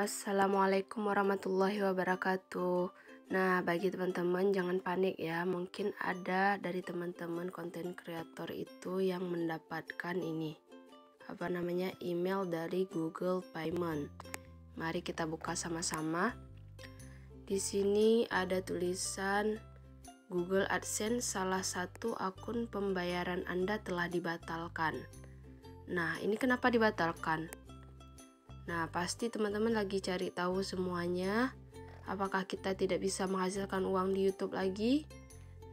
Assalamualaikum warahmatullahi wabarakatuh. Nah, bagi teman-teman jangan panik ya. Mungkin ada dari teman-teman konten kreator itu yang mendapatkan ini. Email dari Google Payment. Mari kita buka sama-sama. Di sini ada tulisan Google AdSense salah satu akun pembayaran Anda telah dibatalkan. Nah, ini kenapa dibatalkan? Nah, pasti teman-teman lagi cari tahu semuanya. Apakah kita tidak bisa menghasilkan uang di YouTube lagi?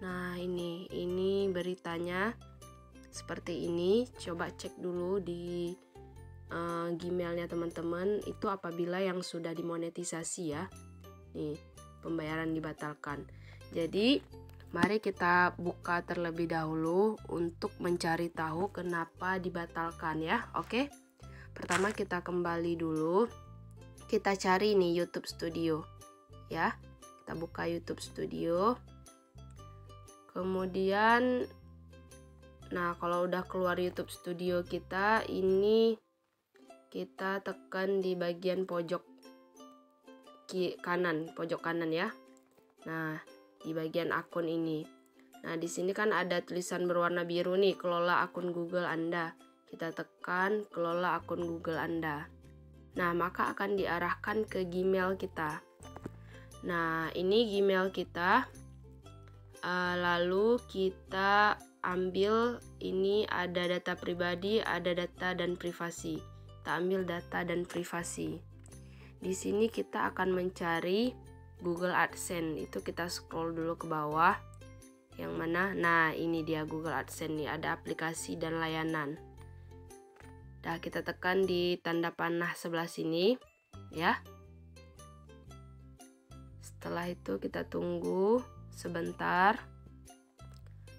Nah, ini beritanya seperti ini. Coba cek dulu di Gmailnya teman-teman. Itu apabila yang sudah dimonetisasi ya. Nih, pembayaran dibatalkan. Jadi, mari kita buka terlebih dahulu untuk mencari tahu kenapa dibatalkan ya. Oke. Pertama kita kembali dulu, kita cari nih YouTube Studio ya, kita buka YouTube Studio. Kemudian nah kalau udah keluar YouTube Studio kita, ini kita tekan di bagian pojok kanan ya. Nah, di bagian akun ini. Nah, di sini kan ada tulisan berwarna biru nih, kelola akun Google Anda. Kita tekan kelola akun Google Anda. Nah, maka akan diarahkan ke Gmail kita. Nah, ini Gmail kita. Lalu kita ambil, ini ada data pribadi, ada data dan privasi. Kita ambil data dan privasi. Di sini kita akan mencari Google AdSense. Itu kita scroll dulu ke bawah. Yang mana? Nah, ini dia Google AdSense nih, ada aplikasi dan layanan. Nah, kita tekan di tanda panah sebelah sini ya. Setelah itu kita tunggu sebentar.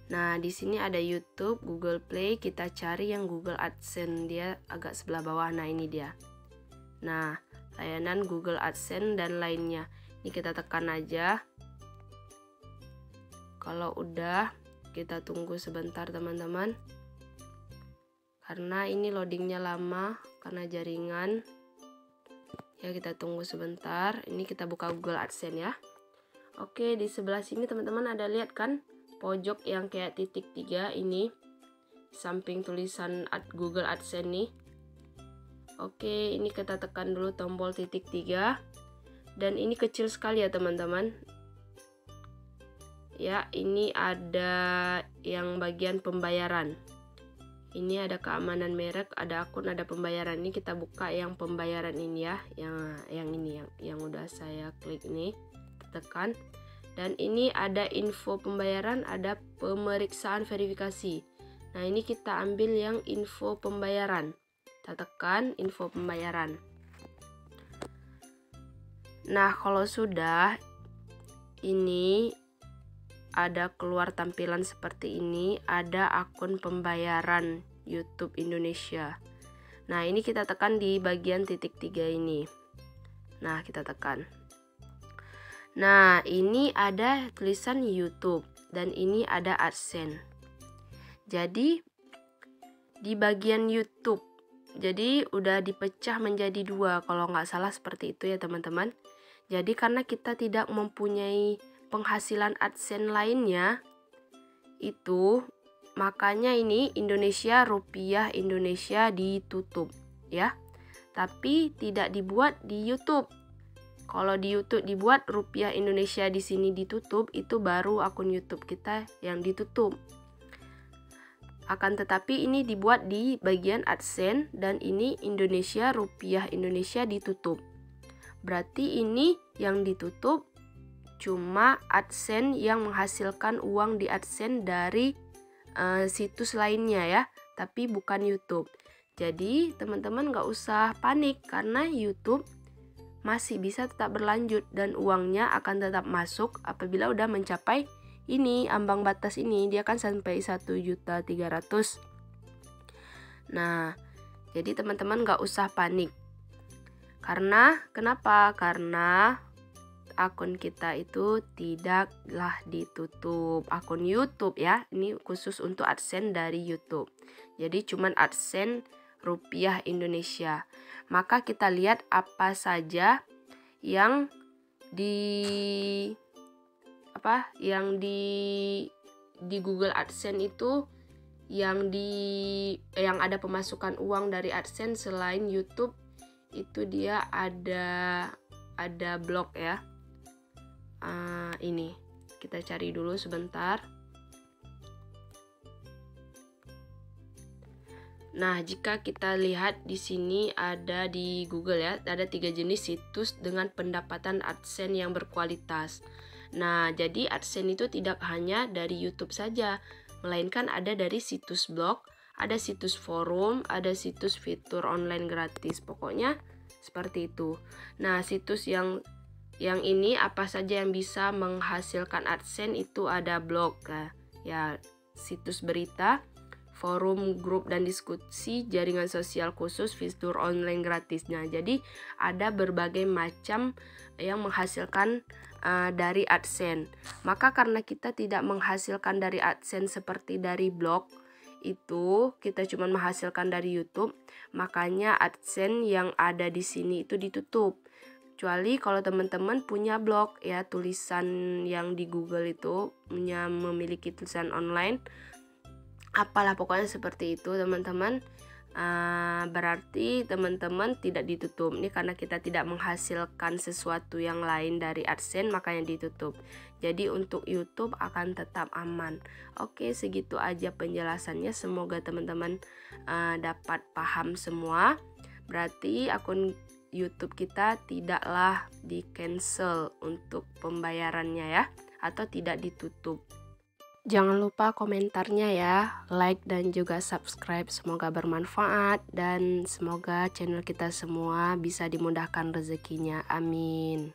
Nah, di sini ada YouTube, Google Play, kita cari yang Google AdSense, dia agak sebelah bawah. Nah, ini dia. Nah, layanan Google AdSense dan lainnya. Ini kita tekan aja. Kalau udah, kita tunggu sebentar teman-teman. Karena ini loadingnya lama karena jaringan ya, kita tunggu sebentar. Ini kita buka Google AdSense ya. Oke, di sebelah sini teman-teman ada lihat kan pojok yang kayak titik 3 ini, samping tulisan Google AdSense nih. Oke, ini kita tekan dulu tombol titik 3 dan ini kecil sekali ya teman-teman ya. Ini ada yang bagian pembayaran. Ini ada keamanan merek, ada akun, ada pembayaran. Ini kita buka yang pembayaran ini ya, yang ini yang udah saya klik ini, tekan. Dan ini ada info pembayaran, ada pemeriksaan verifikasi. Nah, ini kita ambil yang info pembayaran. Kita tekan info pembayaran. Nah, kalau sudah ini ada keluar tampilan seperti ini, ada akun pembayaran YouTube Indonesia. Nah, ini kita tekan di bagian titik 3 ini. Nah, kita tekan. Nah, ini ada tulisan YouTube dan ini ada AdSense. Jadi di bagian YouTube, jadi udah dipecah menjadi 2 kalau nggak salah seperti itu ya teman-teman. Jadi karena kita tidak mempunyai penghasilan AdSense lainnya itu, makanya ini rupiah Indonesia ditutup ya, tapi tidak dibuat di YouTube. Kalau di YouTube dibuat rupiah Indonesia, di sini ditutup, itu baru akun YouTube kita yang ditutup. Akan tetapi ini dibuat di bagian AdSense dan ini rupiah Indonesia ditutup. Berarti ini yang ditutup cuma AdSense yang menghasilkan uang di AdSense dari situs lainnya ya, tapi bukan YouTube. Jadi teman-teman nggak usah panik karena YouTube masih bisa tetap berlanjut dan uangnya akan tetap masuk apabila udah mencapai ini ambang batas ini, dia kan sampai 1.300.000. Nah, jadi teman-teman nggak usah panik. Kenapa? Karena akun kita itu tidaklah ditutup. Akun YouTube ya, ini khusus untuk AdSense dari YouTube. Jadi cuman AdSense rupiah Indonesia. Maka kita lihat apa saja yang di Google AdSense itu yang ada pemasukan uang dari AdSense selain YouTube. Itu dia ada blog ya. Ini kita cari dulu sebentar. Nah, jika kita lihat di sini ada di Google ya, ada 3 jenis situs dengan pendapatan AdSense yang berkualitas. Nah, jadi AdSense itu tidak hanya dari YouTube saja, melainkan ada dari situs blog, ada situs forum, ada situs fitur online gratis. Pokoknya seperti itu. Nah, situs yang ini apa saja yang bisa menghasilkan AdSense itu ada blog ya, situs berita, forum, grup dan diskusi, jaringan sosial khusus, fitur online gratis. Nah, jadi ada berbagai macam yang menghasilkan dari AdSense. Maka karena kita tidak menghasilkan dari AdSense seperti dari blog, itu kita cuma menghasilkan dari YouTube, makanya AdSense yang ada di sini itu ditutup. Kecuali kalau teman-teman punya blog ya, tulisan yang di Google itu memiliki tulisan online, apalah pokoknya seperti itu teman-teman. Berarti teman-teman tidak ditutup. Ini karena kita tidak menghasilkan sesuatu yang lain dari AdSense makanya ditutup. Jadi untuk YouTube akan tetap aman. Oke, segitu aja penjelasannya. Semoga teman-teman dapat paham semua. Berarti akun YouTube kita tidaklah di cancel untuk pembayarannya ya, atau tidak ditutup. Jangan lupa komentarnya ya, like dan juga subscribe. Semoga bermanfaat dan semoga channel kita semua bisa dimudahkan rezekinya. Amin.